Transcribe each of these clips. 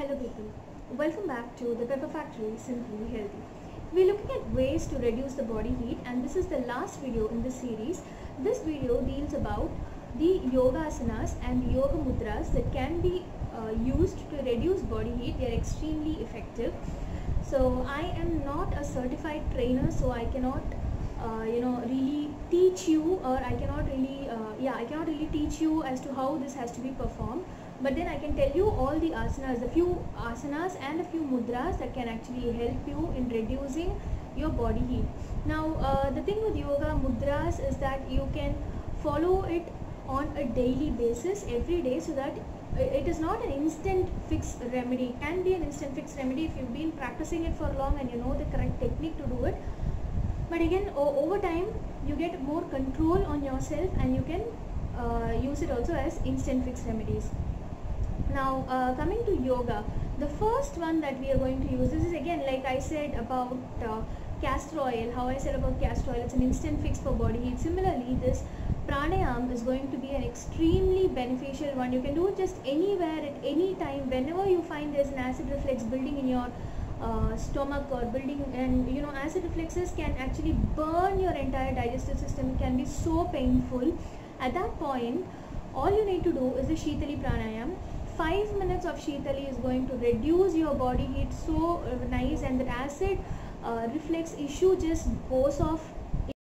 Hello people, welcome back to the Pepper Factory Simply Healthy. We're looking at ways to reduce the body heat, and this is the last video in this series. This video deals about the yoga asanas and the yoga mudras that can be used to reduce body heat. They are extremely effective. So I am not a certified trainer, so I cannot really teach you, or I cannot really teach you as to how this has to be performed. But then I can tell you all the asanas, a few asanas and a few mudras that can actually help you in reducing your body heat. Now the thing with yoga mudras is that you can follow it on a daily basis every day, so that it is not an instant fix remedy. It can be an instant fix remedy if you've been practicing it for long and you know the correct technique to do it. But again, over time you get more control on yourself, and you can use it also as instant fix remedies. Now coming to yoga, the first one that we are going to use, this is again like I said about castor oil, how I said about castor oil, it's an instant fix for body heat. Similarly, this pranayam is going to be an extremely beneficial one. You can do it just anywhere at any time, whenever you find there's an acid reflux building in your stomach or building, and you know acid reflexes can actually burn your entire digestive system. It can be so painful. At that point, all you need to do is the Shitali pranayam. 5 minutes of Shitali is going to reduce your body heat so nice, and that acid reflex issue just goes off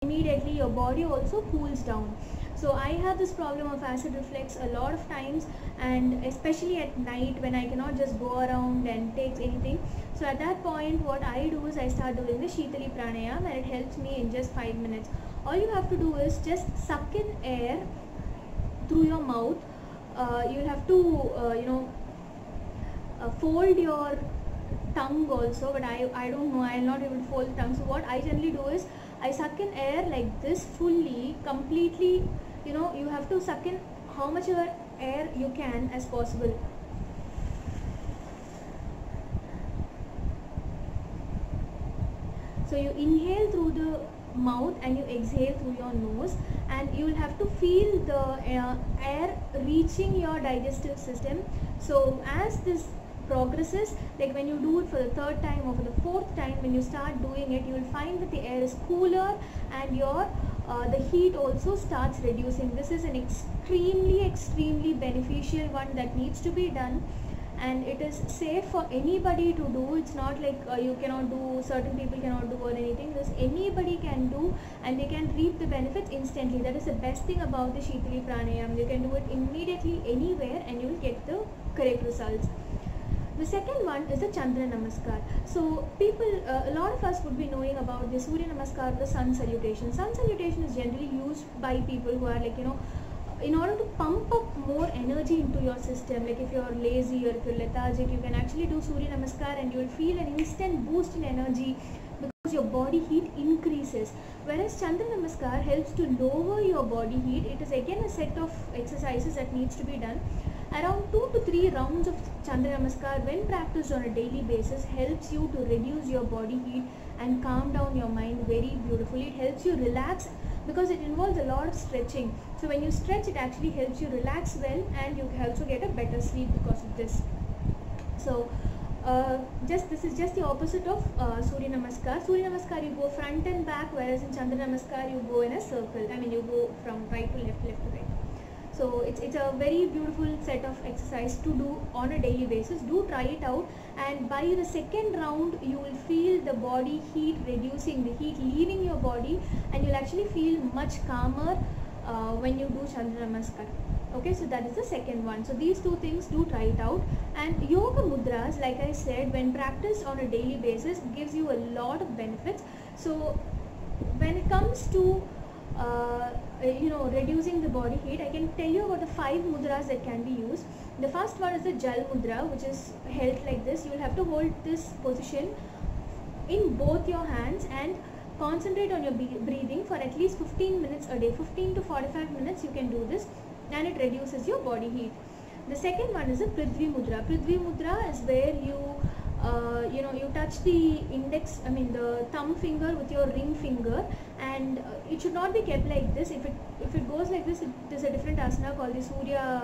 immediately. Your body also cools down. So I have this problem of acid reflux a lot of times, and especially at night when I cannot just go around and take anything. So at that point, what I do is I start doing the Shitali pranayam, and it helps me in just 5 minutes. All you have to do is just suck in air through your mouth. You'll have to fold your tongue also, but I don't know, I'll not able to fold the tongue. So what I generally do is I suck in air like this fully, completely. You have to suck in how much air you can as possible. So you inhale through the mouth and you exhale through your nose, and you will have to feel the air reaching your digestive system. So as this progresses, like when you do it for the third time or for the fourth time, when you start doing it, you will find that the air is cooler, and your the heat also starts reducing. This is an extremely beneficial one that needs to be done, and it is safe for anybody to do. It's not like you cannot do, certain people cannot do or anything. This anybody can do, and they can reap the benefits instantly. That is the best thing about the Shitali pranayam. You can do it immediately anywhere, and you will get the correct results. The second one is the Chandra Namaskar. So people, a lot of us would be knowing about the Surya Namaskar, the sun salutation. Sun salutation is generally used by people who are like, in order to pump up more energy into your system. Like if you're lazy or if you're lethargic, you can actually do Surya Namaskar, and you will feel an instant boost in energy because your body heat increases. Whereas Chandra Namaskar helps to lower your body heat. It is again a set of exercises that needs to be done. Around 2 to 3 rounds of Chandra Namaskar, when practiced on a daily basis, helps you to reduce your body heat and calm down your mind very beautifully. It helps you relax because it involves a lot of stretching. So when you stretch, it actually helps you relax well, and you also get a better sleep because of this. So this is just the opposite of Surya Namaskar. Surya Namaskar, you go front and back, whereas in Chandra Namaskar you go in a circle. I mean, you go from right to left, left to right. So it's a very beautiful set of exercise to do on a daily basis. Do try it out, and by the second round you will feel the body heat reducing, the heat leaving your body, and you'll actually feel much calmer when you do Chandra Namaskar. Okay, so that is the second one. So these two things, do try it out. And yoga mudras, like I said, when practiced on a daily basis, gives you a lot of benefits. So when it comes to reducing the body heat, I can tell you about the 5 mudras that can be used. The first one is the Jal Mudra, which is held like this. You will have to hold this position in both your hands and concentrate on your breathing for at least 15 minutes a day. 15 to 45 minutes you can do this, and it reduces your body heat. The second one is the Prithvi Mudra. Prithvi Mudra is where you you touch the the thumb finger with your ring finger, and it should not be kept like this. If it goes like this, it is a different asana called the Surya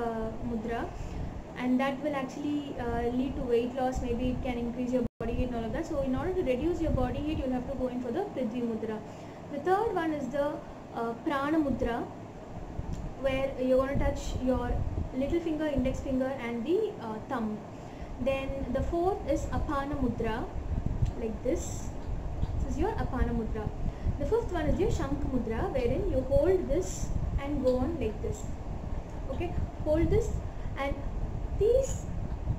Mudra, and that will actually lead to weight loss. Maybe it can increase your body heat and all of that. So in order to reduce your body heat, you'll have to go in for the Prithvi Mudra. The third one is the Prana Mudra, where you're going to touch your little finger, index finger and the thumb. Then the fourth is Apana Mudra, like this. This is your Apana Mudra. The fifth one is your Shankh Mudra, wherein you hold this and go on like this. Okay, hold this, and these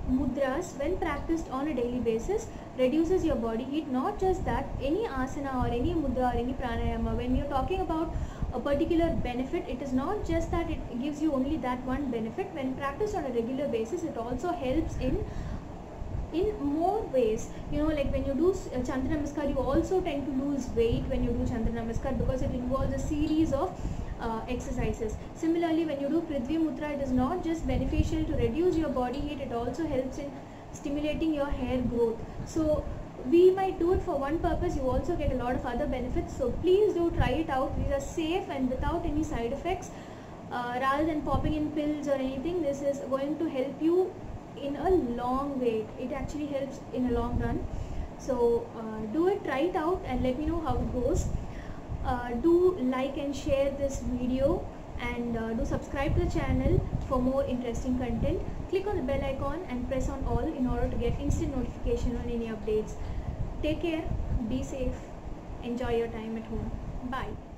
mudras, when practiced on a daily basis, reduces your body heat. Not just that, any asana or any mudra or any pranayama, when you're talking about a particular benefit, it is not just that it gives you only that one benefit. When practiced on a regular basis, it also helps in more ways. You know, like when you do Chandra Namaskar, you also tend to lose weight when you do Chandra Namaskar, because it involves a series of exercises. Similarly, when you do Prithvi Mudra, it is not just beneficial to reduce your body heat, it also helps in stimulating your hair growth. So we might do it for one purpose, you also get a lot of other benefits. So please do try it out. These are safe and without any side effects. Rather than popping in pills or anything, this is going to help you in a long way. It actually helps in a long run. So do it, try it out and let me know how it goes. Do like and share this video, and do subscribe to the channel for more interesting content. Click on the bell icon and press on all in order to get instant notification on any updates. Take care, be safe, enjoy your time at home. Bye.